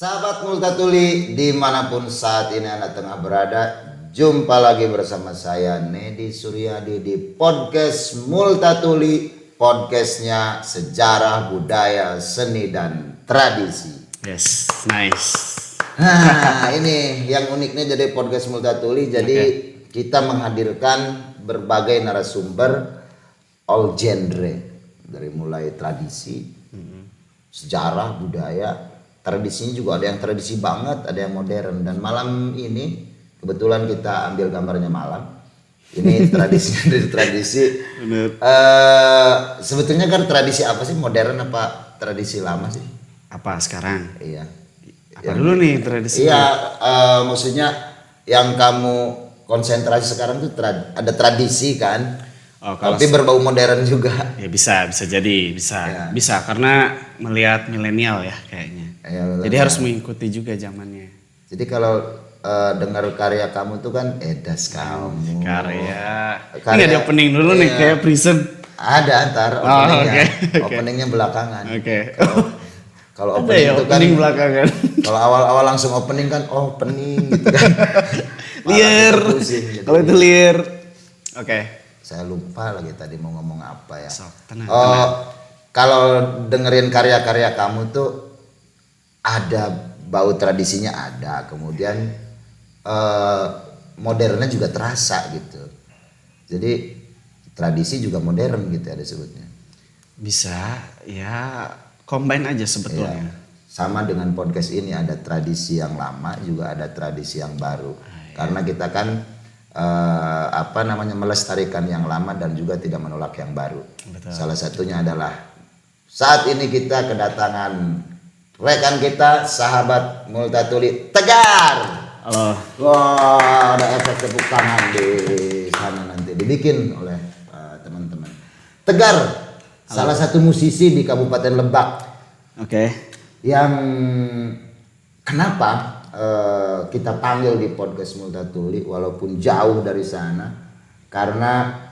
Sahabat Multatuli dimanapun saat ini Anda tengah berada, jumpa lagi bersama saya Nedi Suryadi di podcast Multatuli, podcastnya sejarah, budaya, seni, dan tradisi. Yes, nice. Nah ini yang uniknya jadi podcast Multatuli, jadi kita menghadirkan berbagai narasumber all genre, dari mulai tradisi, sejarah, budaya. Tradisinya juga ada yang tradisi banget, ada yang modern. Dan malam ini kebetulan kita ambil gambarnya malam. Ini tradisi dari tradisi. Sebetulnya kan tradisi apa sih? Modern apa tradisi lama sih? Apa sekarang? Iya. Apa dulu nih tradisi? Iya, maksudnya yang kamu konsentrasi sekarang tuh ada tradisi kan? Oh, kalau tapi berbau modern juga. Ya bisa jadi, bisa karena melihat milenial ya kayaknya. Ya, jadi harus mengikuti juga zamannya. Jadi kalau dengar karya kamu tuh kan edas kamu. Karya. Ini ada opening dulu nih kayak Prison. Ada antar openingnya. Okay. Openingnya belakangan. Oke. Kalau opening ya, itu kan opening belakangan. Kalau awal-awal langsung opening kan opening gitu kan. Liar. Kalau itu liar. Oke. Saya lupa lagi tadi mau ngomong apa ya. Tenang. Kalau dengerin karya-karya kamu tuh ada bau tradisinya ada, kemudian modernnya juga terasa gitu. Jadi tradisi juga modern gitu ada sebutnya. Bisa ya combine aja sebetulnya. Ya, sama dengan podcast ini ada tradisi yang lama juga ada tradisi yang baru. Karena kita kan melestarikan yang lama dan juga tidak menolak yang baru. Betul. Salah satunya adalah saat ini kita kedatangan rekan kita, sahabat Multatuli, Tegar. Halo. Wah, ada efek tepuk tangan di sana nanti dibikin oleh teman-teman. Tegar, salah satu musisi di Kabupaten Lebak. Oke. Yang kenapa kita panggil di podcast Multatuli walaupun jauh dari sana, karena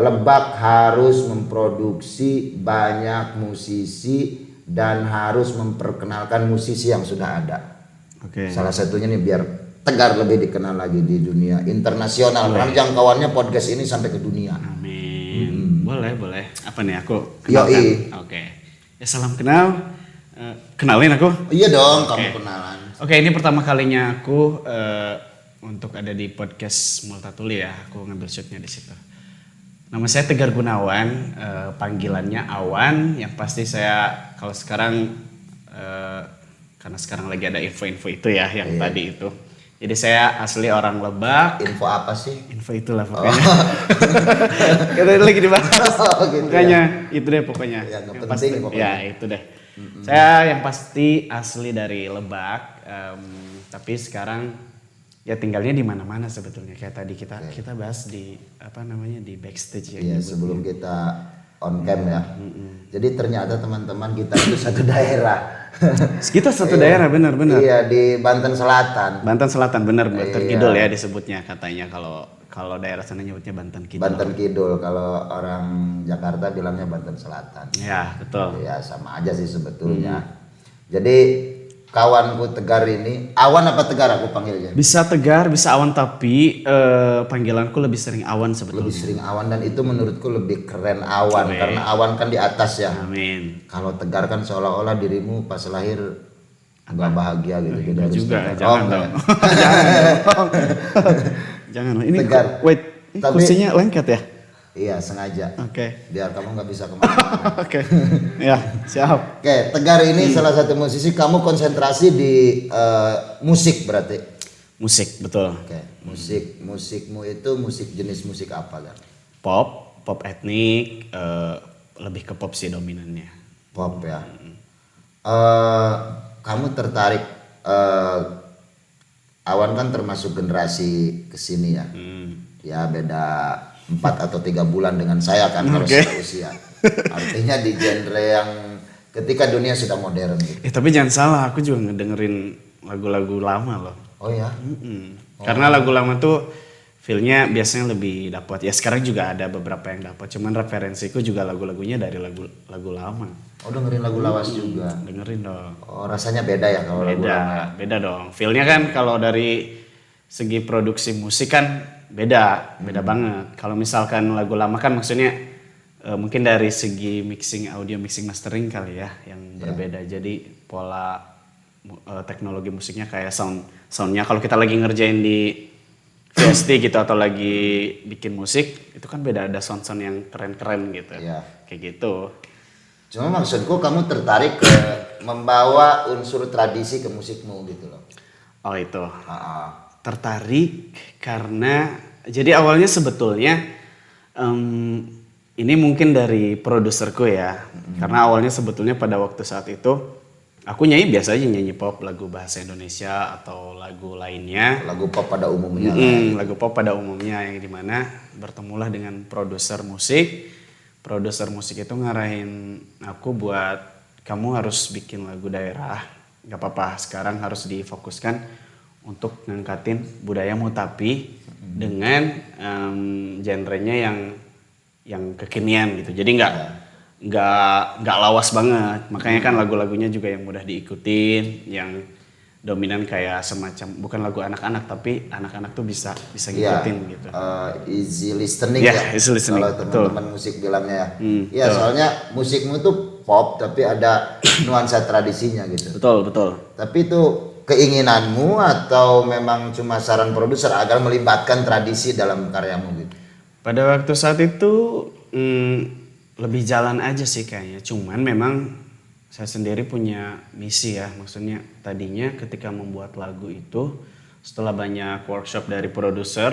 Lebak harus memproduksi banyak musisi dan harus memperkenalkan musisi yang sudah ada. Oke. Salah satunya nih biar Tegar lebih dikenal lagi di dunia internasional. Karena jangkauannya podcast ini sampai ke dunia. Amin. Boleh. Apa nih aku kenalkan? Yoi. Oke. Ya salam kenal. Kenalin aku. Iya dong, kamu kenalan. Oke, ini pertama kalinya aku untuk ada di podcast Multatuli ya. Aku ngambil shootnya di situ. Nama saya Tegar Gunawan, panggilannya Awan. Yang pasti saya kalau sekarang karena sekarang lagi ada info-info itu ya yang tadi itu. Jadi saya asli orang Lebak. Info apa sih? Info itulah pokoknya. Kita lagi dibahas. Gitu makanya ya. Itu deh pokoknya. Ya, yang penting pasti, pokoknya. ya itu deh. Saya yang pasti asli dari Lebak. Tapi sekarang ya tinggalnya di mana-mana sebetulnya. Kayak tadi kita bahas di di backstage ya. Iya, sebelum kita on cam ya. Jadi ternyata teman-teman kita itu satu daerah. Kita satu daerah benar. Iya, di Banten Selatan. Banten Selatan benar Kidul ya disebutnya katanya kalau daerah sana nyebutnya Banten Kidul. Banten Kidul, kalau orang Jakarta bilangnya Banten Selatan. Ya, betul. Ya, sama aja sih sebetulnya. Jadi kawanku Tegar ini, Awan apa Tegar aku panggilnya? Bisa Tegar, bisa Awan, tapi panggilanku lebih sering Awan sebetulnya. Lebih sering Awan, dan itu menurutku lebih keren Awan. Karena Awan kan di atas ya. Amin. Kalau Tegar kan seolah-olah dirimu pas lahir nggak bahagia gitu. Jadi harus Juga, Tegar. jangan dong. Jangan. Ini Tegar. Wait, ini kursinya lengket ya? Iya, sengaja. Oke. Biar kamu nggak bisa kemana-mana. Oke. Ya, siap. Oke, Tegar ini salah satu musisi. Kamu konsentrasi di musik berarti? Musik, betul. Oke, musikmu itu musik jenis musik apa kan? Pop etnik, lebih ke pop sih dominannya. Pop ya. Kamu tertarik? Awan kan termasuk generasi kesini ya. Ya beda 4 atau 3 bulan dengan saya kan kalau secara usia. Artinya di genre yang ketika dunia sudah modern gitu. Tapi jangan salah, aku juga ngedengerin lagu-lagu lama loh. Oh ya? Karena lagu lama tuh Feel-nya biasanya lebih dapat. Ya sekarang juga ada beberapa yang dapat. Cuman referensiku juga lagu-lagunya dari lagu lama. Oh dengerin lagu lawas juga. Dengerin dong. Oh rasanya beda ya kalau lagu lama. Beda dong. Feel-nya kan kalau dari segi produksi musik kan beda banget. Kalau misalkan lagu lama kan maksudnya mungkin dari segi mixing audio, mixing mastering kali ya yang berbeda. Jadi pola teknologi musiknya kayak soundnya kalau kita lagi ngerjain di VST gitu atau lagi bikin musik itu kan beda, ada sound yang keren-keren gitu. Iya. Kayak gitu. Cuma maksudku kamu tertarik ke membawa unsur tradisi ke musikmu gitu loh. Oh itu. Ah. Tertarik karena jadi awalnya sebetulnya ini mungkin dari produserku ya. Karena awalnya sebetulnya pada waktu saat itu aku nyanyi biasa aja, nyanyi pop, lagu bahasa Indonesia atau lagu lainnya. Lagu pop pada umumnya. Lagu pop pada umumnya yang dimana bertemulah dengan produser musik. Produser musik itu ngarahin aku buat kamu harus bikin lagu daerah. Gak apa-apa, sekarang harus difokuskan untuk ngangkatin budayamu tapi dengan genrenya yang kekinian gitu. Jadi nggak lawas banget. Makanya kan lagu-lagunya juga yang mudah diikutin, yang dominan kayak semacam bukan lagu anak-anak tapi anak-anak tuh bisa ngikutin gitu. Easy listening ya. Easy listening. Kalau teman-teman musik bilangnya ya. Betul. Soalnya musikmu tuh pop tapi ada nuansa tradisinya gitu. Betul. Tapi itu keinginanmu atau memang cuma saran produser agar melibatkan tradisi dalam karyamu gitu? Pada waktu saat itu lebih jalan aja sih kayaknya. Cuman memang saya sendiri punya misi ya. Maksudnya tadinya ketika membuat lagu itu setelah banyak workshop dari produser,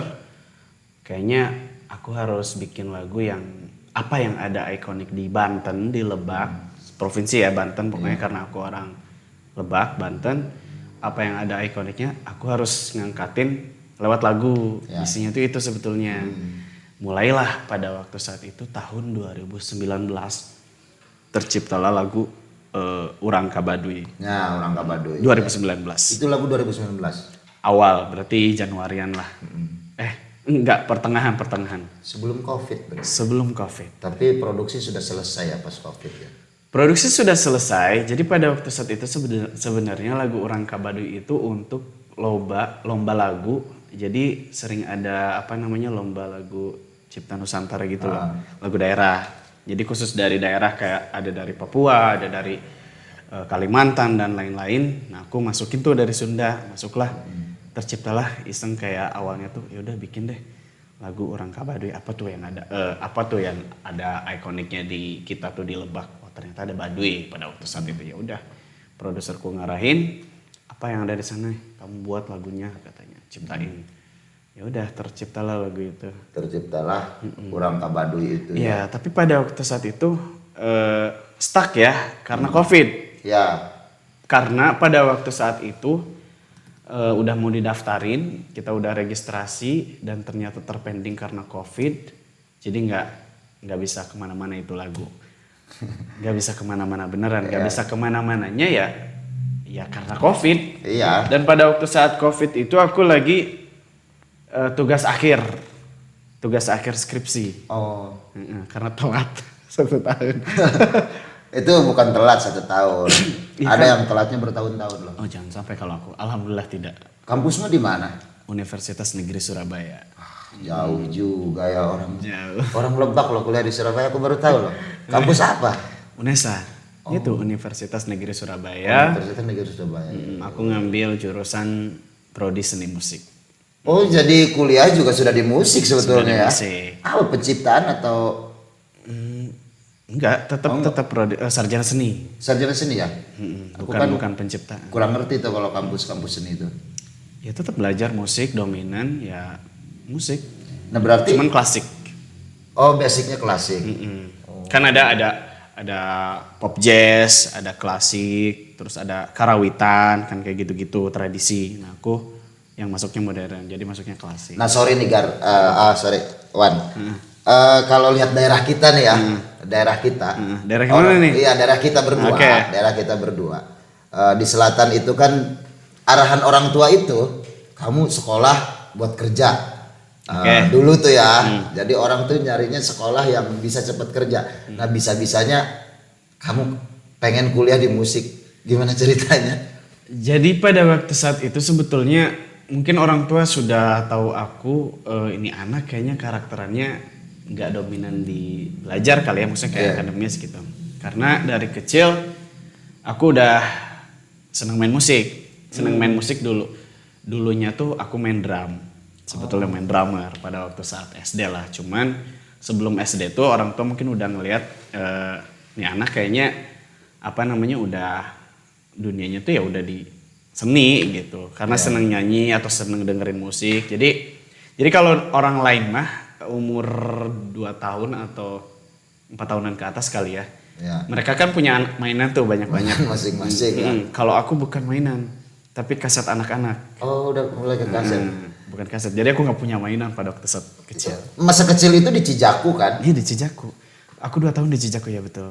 kayaknya aku harus bikin lagu yang apa yang ada ikonik di Banten, di Lebak, provinsi ya Banten pokoknya karena aku orang Lebak, Banten. Apa yang ada ikoniknya aku harus ngangkatin lewat lagu. Misinya tuh itu sebetulnya. Mulailah pada waktu saat itu tahun 2019 terciptalah lagu Urang Kabaduy. Nah, Urang Kabaduy. 2019. Itu lagu 2019. Awal berarti Januarian lah. Enggak, pertengahan. Sebelum Covid berarti. Sebelum Covid. Tapi produksi sudah selesai ya pas Covid ya. Produksi sudah selesai. Jadi pada waktu saat itu sebenarnya lagu Urang Kabaduy itu untuk lomba lagu. Jadi sering ada lomba lagu Cipta Nusantara gitu loh. Lagu daerah. Jadi khusus dari daerah kayak ada dari Papua, ada dari Kalimantan dan lain-lain. Nah, aku masukin tuh dari Sunda, masuklah. Terciptalah iseng kayak awalnya tuh ya udah bikin deh lagu Urang Kabaduy, apa tuh yang ada ikoniknya di kita tuh di Lebak. Oh, ternyata ada Baduy pada waktu saat itu. Ya udah. Produserku ngarahin apa yang ada di sana, kamu buat lagunya katanya, ciptain. Ya udah terciptalah lagu itu. Terciptalah Urang Kabaduy itu. Ya, tapi pada waktu saat itu stuck ya karena Covid. Ya. Karena pada waktu saat itu udah mau didaftarin, kita udah registrasi dan ternyata terpending karena Covid. Jadi nggak bisa kemana-mana itu lagu. Nggak bisa kemana-mana beneran, nggak bisa kemana-mananya ya karena Covid. Iya. Dan pada waktu saat Covid itu aku lagi tugas akhir skripsi. Oh. Karena telat 1 tahun. Itu bukan telat 1 tahun. Ada yang telatnya bertahun-tahun loh. Oh jangan sampai kalau aku. Alhamdulillah tidak. Kampusmu di mana? Universitas Negeri Surabaya. Jauh juga ya orang. Jauh. Orang Lebak loh kuliah di Surabaya, aku baru tahu loh. Kampus apa? UNESA. Itu Universitas Negeri Surabaya. Universitas Negeri Surabaya. Aku ngambil jurusan prodi seni musik. Oh jadi kuliah juga sudah di musik sebetulnya ya? Musik. Apa penciptaan atau? Enggak, tetap prodi sarjana seni. Sarjana seni ya? Bukan penciptaan. Kurang ngerti tuh kalau kampus-kampus seni itu. Ya tetap belajar musik dominan ya musik. Nah berarti? Cuman klasik. Oh basicnya klasik. Kan ada pop jazz, ada klasik, terus ada karawitan, kan kayak gitu-gitu tradisi. Nah aku yang masuknya modern, jadi masuknya klasik. Nah sorry nih sorry Wan. Kalau lihat daerah kita nih ya, daerah kita. Daerah mana nih? Iya daerah kita berdua. Okay. Daerah kita berdua. Di selatan itu kan arahan orang tua itu, kamu sekolah buat kerja. Dulu tuh ya, jadi orang tuh nyarinya sekolah yang bisa cepet kerja. Nah bisa-bisanya kamu pengen kuliah di musik, gimana ceritanya? Jadi pada waktu saat itu sebetulnya mungkin orang tua sudah tahu aku ini anak kayaknya karakterannya nggak dominan di belajar kali ya, maksudnya kayak akademis gitu. Karena dari kecil aku udah seneng main musik dulu. Dulunya tuh aku main drum. Sebetulnya main drummer pada waktu saat SD lah. Cuman sebelum SD tuh orang tua mungkin udah ngelihat nih anak kayaknya udah dunianya tuh ya udah di seni gitu. Karena seneng nyanyi atau seneng dengerin musik. Jadi kalau orang lain mah umur 2 tahun atau 4 tahunan ke atas kali ya. Mereka kan punya mainan tuh banyak-banyak. Masing-masing. Kalau aku bukan mainan, tapi kaset anak-anak. Oh udah mulai ke kaset. Bukan kaset. Jadi aku nggak punya mainan pada waktu saat kecil. Masa kecil itu di Cijaku kan? Iya di Cijaku. Aku 2 tahun di Cijaku ya betul.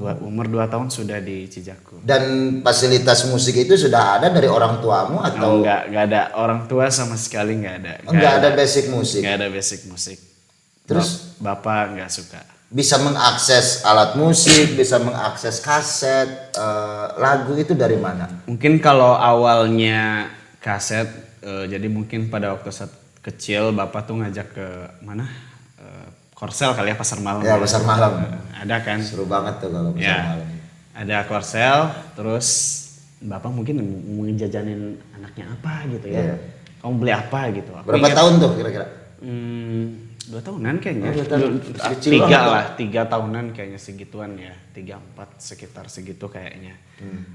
Umur 2 tahun sudah di Cijaku. Dan fasilitas musik itu sudah ada dari orang tuamu atau? Nggak ada. Orang tua sama sekali nggak ada. Nggak ada basic musik? Nggak ada basic musik. Terus? Bapak nggak suka. Bisa mengakses alat musik, bisa mengakses kaset, lagu itu dari mana? Mungkin kalau awalnya kaset, jadi mungkin pada waktu saat kecil bapak tuh ngajak ke mana? Korsel kali ya, pasar malam. Ya pasar malam. Ada kan? Seru banget tuh kalau pasar malam. Ada Korsel, terus bapak mungkin mau ngejajanin anaknya apa gitu ya. Kamu beli apa gitu. Berapa tahun tuh kira-kira? 2 tahunan kayaknya. 3 tahunan kayaknya segituan ya. 3-4 sekitar segitu kayaknya.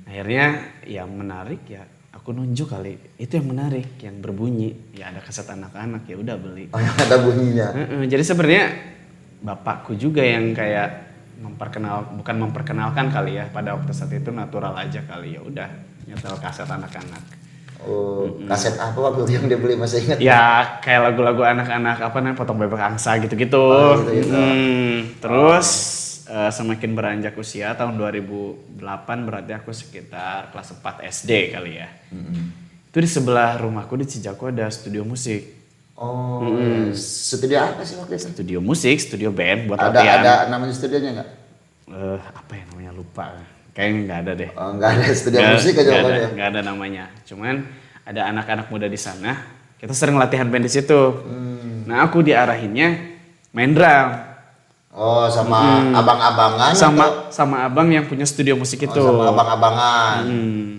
Akhirnya yang menarik ya aku nunjuk kali. Itu yang menarik, yang berbunyi. Ya ada kaset anak-anak, ya udah beli. Oh, yang ada bunyinya. Jadi sebenarnya bapakku juga yang kayak bukan memperkenalkan kali ya, pada waktu saat itu natural aja kali, ya udah nyetel kaset anak-anak. Kaset apa waktu yang dia beli, masih ingat? Ya kayak lagu-lagu anak-anak Potong Bebek Angsa gitu-gitu. Terus semakin beranjak usia tahun 2008 berarti aku sekitar kelas 4 SD kali ya. Itu di sebelah rumahku di Cijaku ada studio musik. Studio apa sih waktu itu? Studio musik, studio band buat latihan. Ada namanya studionya nggak? Apa ya namanya, lupa. Kayaknya nggak ada deh. Nggak ada studio musik aja jawabannya. Nggak ada namanya. Cuman ada anak-anak muda di sana. Kita sering latihan band di situ. Nah aku diarahinnya main drum. Oh sama abang-abangan? Sama abang yang punya studio musik itu. Sama abang-abangan.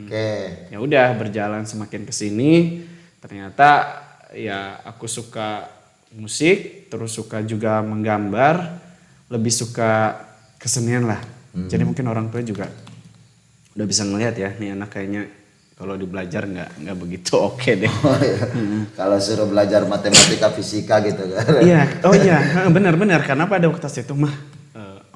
Oke. Ya udah berjalan semakin kesini. Ternyata ya aku suka musik, terus suka juga menggambar, lebih suka kesenian lah. Jadi mungkin orang tua juga udah bisa ngelihat ya, nih anak kayaknya kalau di belajar nggak begitu oke deh. Kalau suruh belajar matematika, fisika gitu kan? Iya, benar-benar karena pada waktu itu mah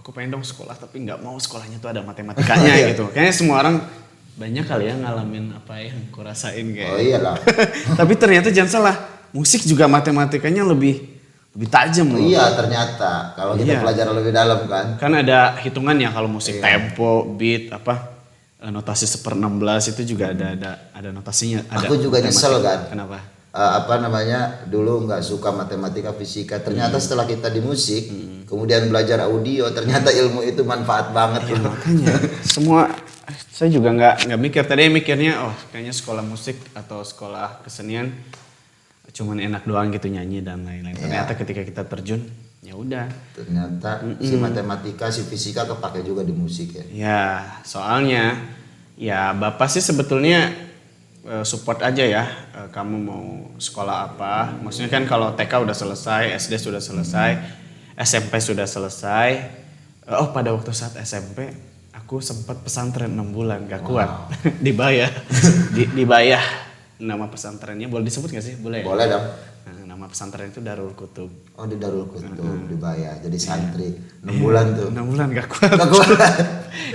aku pengen dong sekolah tapi nggak mau sekolahnya tuh ada matematikanya gitu. Kayaknya semua orang banyak kali ya ngalamin apa yang aku rasain kayak. Oh iyalah. Tapi ternyata jangan salah, musik juga matematikanya lebih tajam loh. Iya ternyata kalau kita belajar lebih dalam kan. Kan ada hitungannya kalau musik, tempo, beat, notasi 1/16 itu juga ada notasinya. Aku juga nyesel kan. Kenapa? Dulu nggak suka matematika, fisika. Ternyata setelah kita di musik, kemudian belajar audio, ternyata ilmu itu manfaat banget. Makanya saya juga nggak mikir. Tadi mikirnya kayaknya sekolah musik atau sekolah kesenian cuman enak doang gitu, nyanyi dan lain-lain. Ternyata ketika kita terjun, ya udah. Ternyata si matematika, si fisika kepake juga di musik ya. Ya, soalnya ya bapak sih sebetulnya support aja ya. Kamu mau sekolah apa? Maksudnya kan kalau TK udah selesai, SD sudah selesai, SMP sudah selesai. Pada waktu saat SMP aku sempat pesantren 6 bulan, gak kuat. Dibayar. Nama pesantrennya boleh disebut gak sih? Boleh. Boleh dong. Nama pesantren itu Darul Kutub. Oh di Darul Kutub dibayar jadi santri 6 bulan tuh. 6 bulan gak kuat.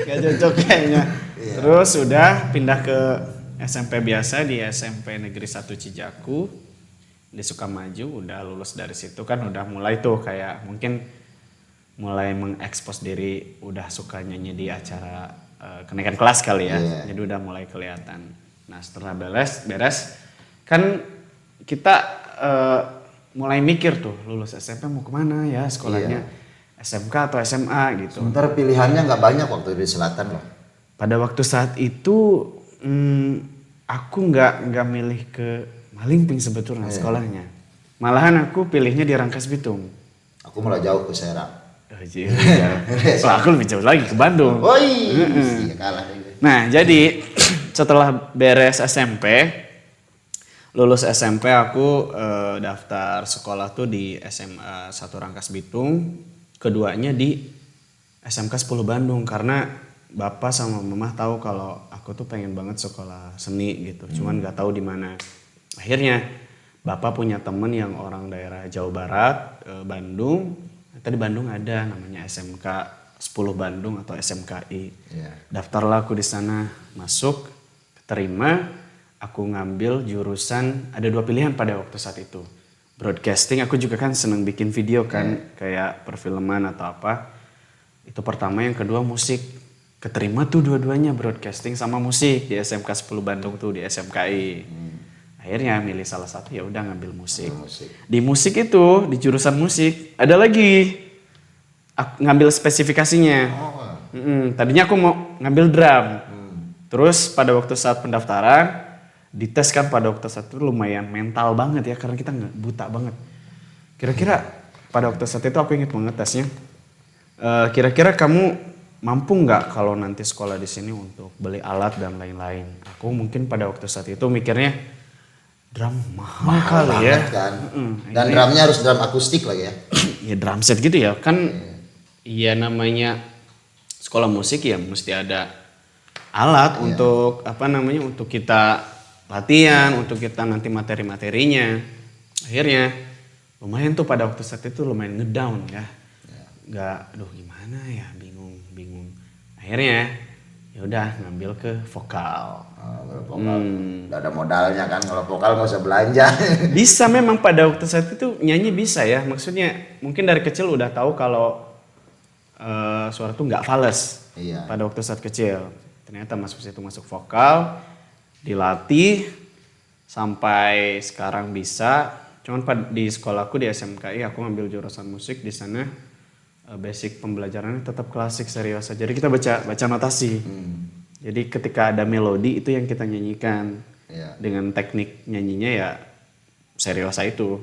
Gak cocok kayaknya. Terus udah pindah ke SMP biasa di SMP Negeri 1 Cijaku di Sukamaju. Udah lulus dari situ kan udah mulai tuh kayak mungkin mulai mengekspos diri, udah suka nyanyi di acara kenaikan kelas kali ya. Jadi udah mulai kelihatan. Nah setelah beres kan kita mulai mikir tuh lulus SMP mau kemana ya sekolahnya, SMK atau SMA gitu. Sementara pilihannya nggak banyak waktu di selatan loh. Pada waktu saat itu aku nggak milih ke Malingping sebetulnya sekolahnya. Malahan aku pilihnya di Rangkas Bitung. Aku malah jauh ke Serang. Oh, Wah, aku lebih jauh lagi ke Bandung. Woi, kalah. Nah, jadi setelah beres SMP, lulus SMP aku daftar sekolah tuh di SMA 1 Rangkas Bitung, keduanya di SMK 10 Bandung karena bapak sama mama tahu kalau aku tuh pengen banget sekolah seni gitu, cuman nggak tahu di mana. Akhirnya bapak punya temen yang orang daerah Jawa Barat, Bandung. Tadi Bandung ada namanya SMK 10 Bandung atau SMKI. Daftarlah aku di sana, masuk, terima. Aku ngambil jurusan, ada 2 pilihan pada waktu saat itu. Broadcasting, aku juga kan seneng bikin video kan, kayak perfilman atau apa. Itu pertama, yang kedua musik. Keterima tuh dua-duanya, broadcasting sama musik di SMK 10 Bandung tuh di SMKI. Akhirnya milih salah satu, ya udah ngambil musik. Di musik itu, di jurusan musik, ada lagi ngambil spesifikasinya. Tadinya aku mau ngambil drum. Terus pada waktu saat pendaftaran, dites kan pada waktu saat itu lumayan mental banget ya, karena kita nggak buta banget. Kira-kira pada waktu saat itu aku ingat banget tesnya. Kira-kira kamu mampu nggak kalau nanti sekolah di sini untuk beli alat dan lain-lain? Aku mungkin pada waktu saat itu mikirnya drum mahal kali ya. Kan. Dan drumnya harus drum akustik lagi ya. Ya drum set gitu ya kan. Iya namanya sekolah musik ya mesti ada alat untuk apa namanya untuk kita latihan, untuk kita nanti materi-materinya. Akhirnya lumayan tuh pada waktu saat itu lumayan ngedown ya. Nggak, aduh gimana ya, bingung. Akhirnya ya udah ngambil ke vokal. Vokal. Udah ada modalnya kan, kalau vokal nggak usah belanja. Bisa memang pada waktu saat itu nyanyi bisa ya, maksudnya mungkin dari kecil udah tahu kalau suara tuh nggak fales. Pada waktu saat kecil. Ternyata masuk vokal, dilatih sampai sekarang bisa. Cuman di sekolahku di SMKI aku ngambil jurusan musik di sana. Basic pembelajarannya tetap klasik serius. Jadi kita baca notasi. Jadi ketika ada melodi itu yang kita nyanyikan. Dengan teknik nyanyinya ya seriosa itu.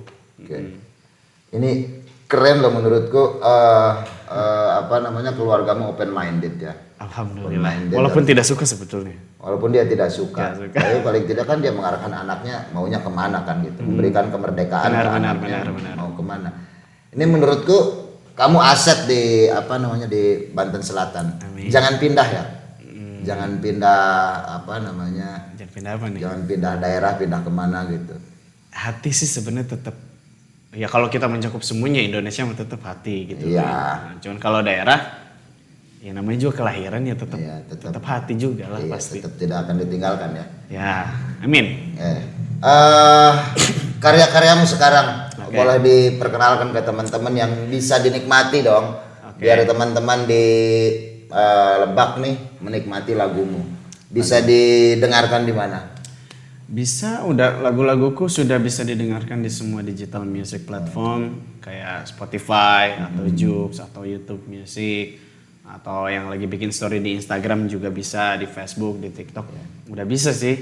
Ini keren loh menurutku. Keluargamu open minded ya. Alhamdulillah. Walaupun tidak suka sebetulnya. Walaupun dia tidak suka. Tapi paling tidak kan dia mengarahkan anaknya maunya kemana kan gitu. Memberikan kemerdekaan ke anaknya. Mau kemana. Ini menurutku kamu aset di di Banten Selatan. Amin. Jangan pindah ya. Jangan pindah Jangan pindah apa nih? Jangan pindah daerah, pindah kemana gitu. Hati sih sebenarnya tetap. Ya kalau kita mencakup semuanya Indonesia mah tetap hati gitu. Nah, cuman kalau daerah ya namanya juga kelahiran ya tetap hati juga lah pasti. Tetap tidak akan ditinggalkan ya. Ya, amin. Karya-karyamu sekarang boleh diperkenalkan ke teman-teman yang bisa dinikmati dong. Biar teman-teman di Lebak nih menikmati lagumu. Bisa didengarkan di mana? Bisa, udah lagu-laguku sudah bisa didengarkan di semua digital music platform kayak Spotify atau Joox atau YouTube Music atau yang lagi bikin story di Instagram juga bisa, di Facebook, di TikTok. Udah bisa sih.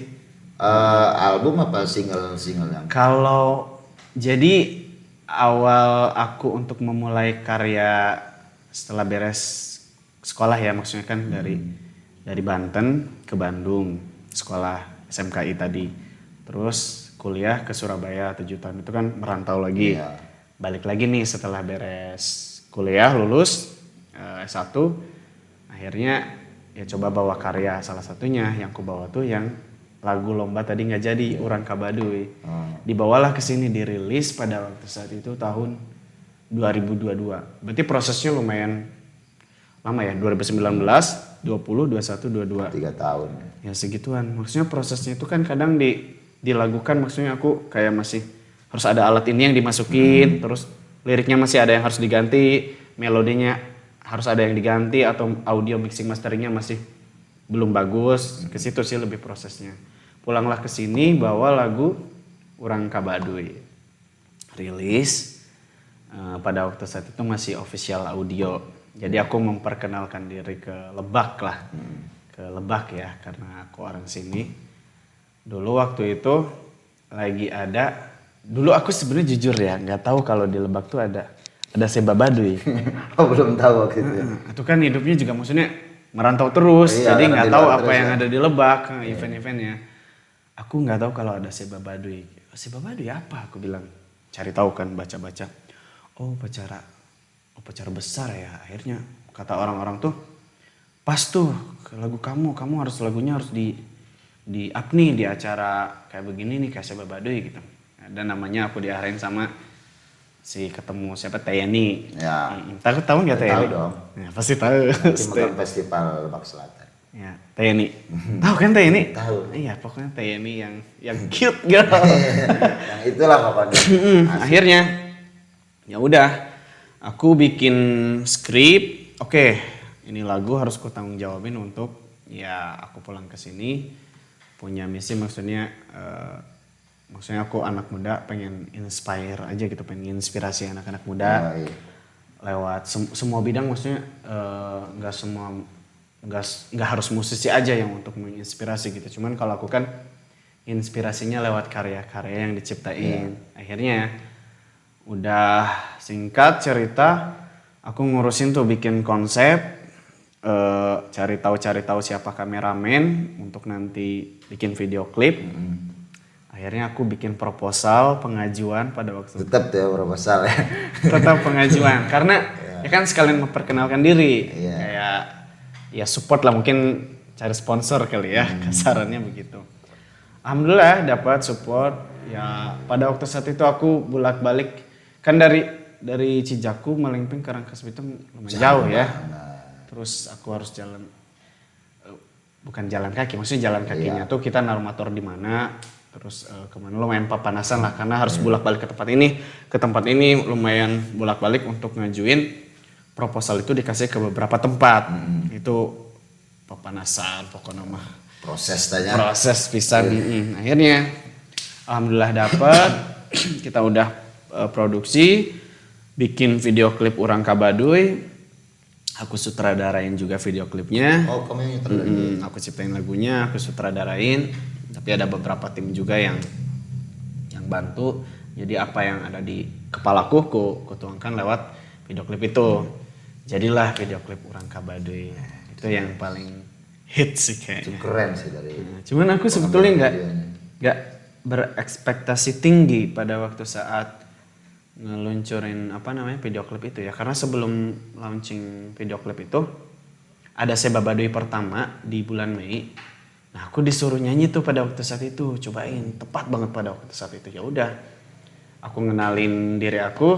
Album apa single yang? Kalau jadi awal aku untuk memulai karya setelah beres sekolah ya, maksudnya kan dari Banten ke Bandung sekolah SMKI tadi, terus kuliah ke Surabaya 7 tahun itu kan merantau lagi, balik lagi nih setelah beres kuliah lulus S1, akhirnya ya coba bawa karya, salah satunya yang ku bawa tuh yang lagu lomba tadi nggak jadi, Urang Kabaduy. Dibawalah ke sini, dirilis pada waktu saat itu tahun 2022. Berarti prosesnya lumayan lama ya, 2019, 20, 21, 22. 3 tahun. Ya segituan. Maksudnya prosesnya itu kan kadang dilakukan, maksudnya aku kayak masih harus ada alat ini yang dimasukin, terus liriknya masih ada yang harus diganti, melodinya harus ada yang diganti, atau audio mixing masteringnya masih belum bagus. Ke situ sih lebih prosesnya. Pulanglah ke sini bawa lagu Urang Kabaduy. rilis. Pada waktu saat itu masih official audio. Jadi aku memperkenalkan diri ke Lebak lah. Ke Lebak ya, karena aku orang sini. Dulu waktu itu lagi ada, dulu aku sebenarnya jujur ya, nggak tahu kalau di Lebak tuh ada Seba Baduy. Oh, belum tahu waktu itu. Itu kan hidupnya juga maksudnya merantau terus, Iya, jadi nggak tahu apa yang ya. ada di Lebak, event-eventnya. Aku nggak tahu kalau ada Seba Baduy. Seba Baduy apa? Aku bilang, cari tahu kan, baca-baca. Oh, upacara besar ya. Akhirnya kata orang-orang tuh, pas tuh lagu kamu lagunya harus di up nih di acara kayak begini nih, kayak Seba Baduy gitu. Dan namanya aku diarahin sama ketemu siapa, Tayani. Ya. Tahu nggak Tayani? Tahu dong. Ya, pasti tahu. Nanti makan festival Lebak Selatan. Ya, Tayani. Tahu kan Tayani? Tahu. Iya, pokoknya Tayani yang cute gitu. Yang itulah pokoknya. Akhirnya ya udah, aku bikin skrip. Oke, ini lagu harus ku tanggung jawabin untuk ya aku pulang ke sini punya misi, maksudnya aku anak muda pengen inspire aja gitu, pengen inspirasi anak-anak muda lewat semua bidang, maksudnya nggak harus musisi aja yang untuk menginspirasi gitu. Cuman kalau aku kan inspirasinya lewat karya-karya yang diciptain. Akhirnya udah, singkat cerita, aku ngurusin tuh bikin konsep, cari tahu siapa kameramen untuk nanti bikin video klip. Akhirnya aku bikin proposal pengajuan pada waktu Tetap tuh proposal ya. tetap pengajuan karena ya kan sekalian memperkenalkan diri, kayak ya support lah, mungkin cari sponsor kali ya, kasarannya begitu. Alhamdulillah dapat support. Ya pada waktu saat itu aku bolak-balik kan dari Cijaku, Malingping ke Rangkas Bitung lumayan jauh ya. Terus aku harus jalan, bukan jalan kaki, maksudnya jalan kakinya tuh kita naruh motor di mana, terus kemana, lumayan papanasan lah karena harus bolak-balik ke tempat ini lumayan bolak-balik untuk ngajuin proposal itu, dikasih ke beberapa tempat. Itu papanasan pokoknya mah. Proses pisan. Akhirnya alhamdulillah dapat. Kita udah produksi, bikin video klip Urang Ka Baduy. Aku sutradarain juga video klipnya. Oh, kamu yang sutradarain. Aku ciptain lagunya, aku sutradarain. Tapi ada beberapa tim juga yang bantu. Jadi apa yang ada di kepalaku ku tuangkan lewat video klip itu. Jadilah video klip Urang Ka Baduy. Itu yang paling hit sih kayaknya. Itu keren sih dari. Cuman aku sebetulnya nggak berekspektasi tinggi pada waktu saat ngeluncurin video klip itu ya, karena sebelum launching video klip itu ada Seba Baduy pertama di bulan Mei. Nah aku disuruh nyanyi tuh pada waktu saat itu, cobain, tepat banget pada waktu saat itu. Ya udah, aku ngenalin diri aku,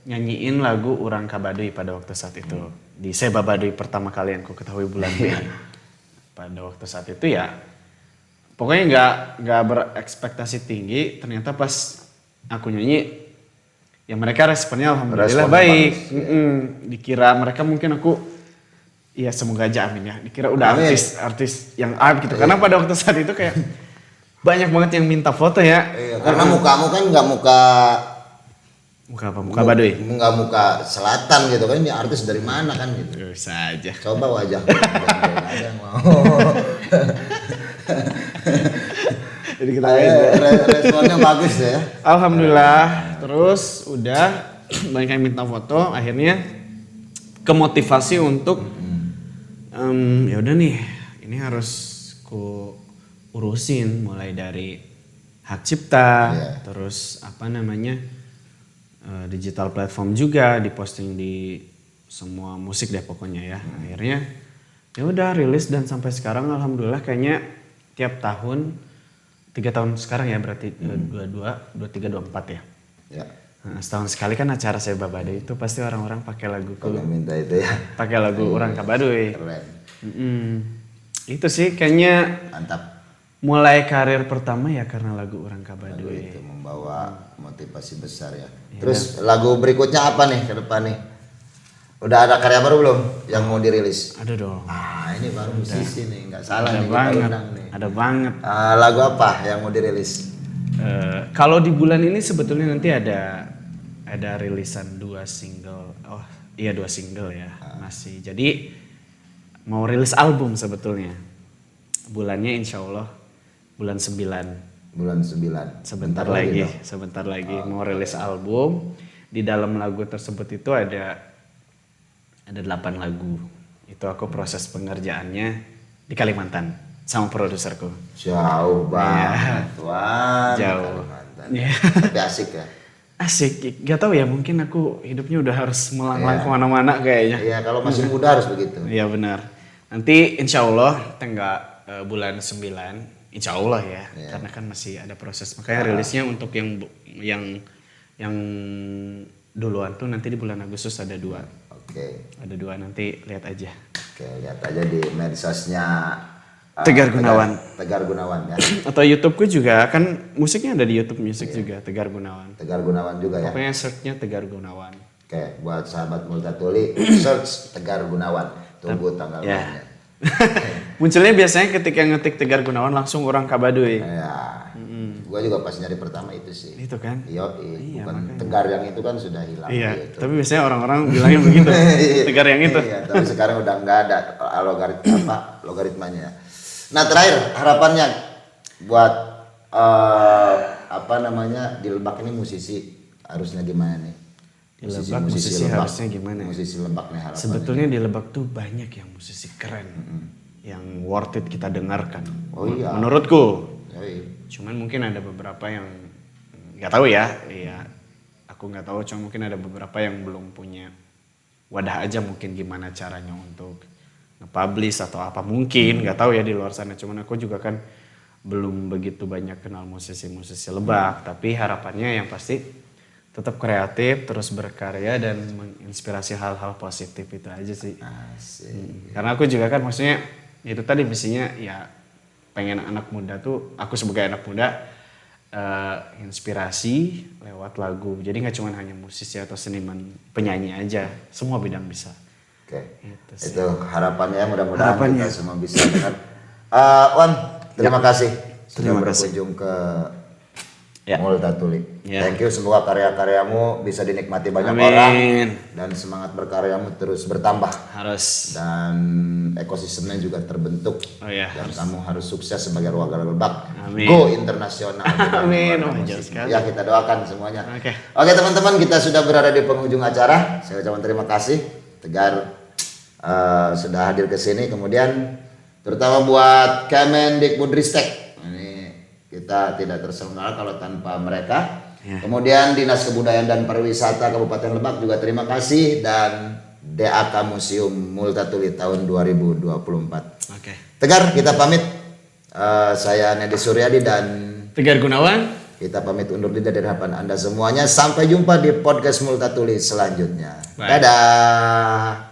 nyanyiin lagu Urang Ka Baduy pada waktu saat itu di Seba Baduy pertama kali yang aku ketahui bulan Mei. Pada waktu saat itu ya pokoknya nggak berekspektasi tinggi. Ternyata pas aku nyanyi ya mereka responnya alhamdulillah baik. Dikira mereka mungkin aku, ya semoga aja amin ya, dikira udah artis yang gitu. Karena pada waktu saat itu kayak banyak banget yang minta foto ya. Karena mukamu kan nggak muka apa? Muka Baduy? Nggak muka selatan gitu kan, ini artis dari mana kan gitu. Bisa aja. Coba wajah. Ada mau. Jadi kita responnya bagus ya. Alhamdulillah. Terus udah banyak yang minta foto, akhirnya kemotivasi untuk ya udah nih, ini harus ku urusin mulai dari hak cipta, terus digital platform juga, diposting di semua musik deh pokoknya ya. Akhirnya ya udah rilis dan sampai sekarang alhamdulillah kayaknya tiap tahun 3 tahun sekarang ya, berarti 22, 23, 24 ya. Ya. Nah, setahun sekali kan acara Seba Baduy itu pasti orang-orang pakai lagu minta itu ya. Pakai lagu Urang Ka Baduy. Keren. Itu sih kayaknya Mantap. mulai karir pertama ya karena lagu Urang Ka Baduy. Itu membawa motivasi besar ya. Terus lagu berikutnya apa nih ke depan nih? Udah ada karya baru belum yang mau dirilis? Ada dong. Ini baru musisi nih, nggak salah Ada nih banget. kita undang nih. Ada banget. Lagu apa yang mau dirilis? Kalau di bulan ini sebetulnya nanti ada rilisan 2 single. Oh iya 2 single ya masih. Jadi mau rilis album sebetulnya. Bulannya insya Allah bulan 9. Bulan 9. Sebentar lagi mau rilis album. Di dalam lagu tersebut itu ada 8 lagu. Itu aku proses pengerjaannya di Kalimantan sama produserku. Jauh banget, Wan. Jauh. Kalimantan. Iya. Tapi asik ya. Asik, gak tahu ya mungkin aku hidupnya udah harus melanglang kemana-mana kayaknya. Iya, kalau masih muda harus begitu. Iya benar. Nanti insya Allah tanggal bulan 9, insya Allah ya, karena kan masih ada proses. Makanya rilisnya untuk yang duluan tuh nanti di bulan Agustus ada 2. Oke. Ada 2 nanti lihat aja. Oke, lihat aja di medsosnya Tegar Gunawan. Tegar Gunawan ya. Atau YouTubeku juga kan musiknya ada di YouTube Music juga Tegar Gunawan. Tegar Gunawan juga ya. Pokoknya searchnya Tegar Gunawan. Oke, buat sahabat Multatuli search Tegar Gunawan. Tunggu tanggal mainnya. Munculnya biasanya ketika ngetik Tegar Gunawan langsung orang Kabaduy. Ya. Gua juga pas nyari pertama itu sih. Itu kan? Iya, bukan Tegar yang itu kan sudah hilang. Iya, gitu. tapi biasanya orang-orang bilangnya begitu. Tegar yang itu. Iya, tapi sekarang udah nggak ada logaritmanya. Nah, terakhir harapannya buat di Lebak ini musisi harusnya gimana nih? Di Lebak musisi harusnya gimana? Musisi Lebak nih harapannya. Sebetulnya di Lebak tuh banyak yang musisi keren. Yang worth it kita dengarkan. Oh iya. Menurutku. Yoi. Cuman mungkin ada beberapa yang nggak tahu ya. Iya. Aku nggak tahu, cuma mungkin ada beberapa yang belum punya wadah aja mungkin gimana caranya untuk nge-publish atau apa mungkin nggak tahu ya di luar sana. Cuman aku juga kan belum begitu banyak kenal musisi-musisi Lebak, tapi harapannya yang pasti tetap kreatif, terus berkarya dan menginspirasi hal-hal positif itu aja sih. Asik. Karena aku juga kan maksudnya itu tadi misinya ya pengen anak muda tuh, aku sebagai anak muda inspirasi lewat lagu. Jadi nggak cuma hanya musisi atau seniman penyanyi aja, semua bidang bisa. Oke. Gitu Itu harapannya mudah-mudahan kita semua bisa dengar. Wan, terima kasih sudah berkunjung ke Multatuli. Thank you, semoga karya-karyamu bisa dinikmati banyak orang dan semangat berkaryamu terus bertambah. Harus. Dan ekosistemnya juga terbentuk. Oh iya. Dan kamu harus sukses sebagai warga Lebak. Amin. Go internasional. Amin. Oh, jauh sekali. Ya, kita doakan semuanya. Oke. Oke teman-teman, kita sudah berada di penghujung acara. Saya ucapkan terima kasih Tegar sudah hadir ke sini. Kemudian terutama buat Kemendikbudristek. Ini kita tidak terselenggara kalau tanpa mereka. Kemudian Dinas Kebudayaan dan Pariwisata Kabupaten Lebak juga terima kasih, dan DAK Museum Multatuli tahun 2024. Oke. Tegar, kita pamit. Saya Nedi Suryadi dan Tegar Gunawan. Kita pamit undur diri dari hadapan Anda semuanya. Sampai jumpa di podcast Multatuli selanjutnya. Bye. Dadah.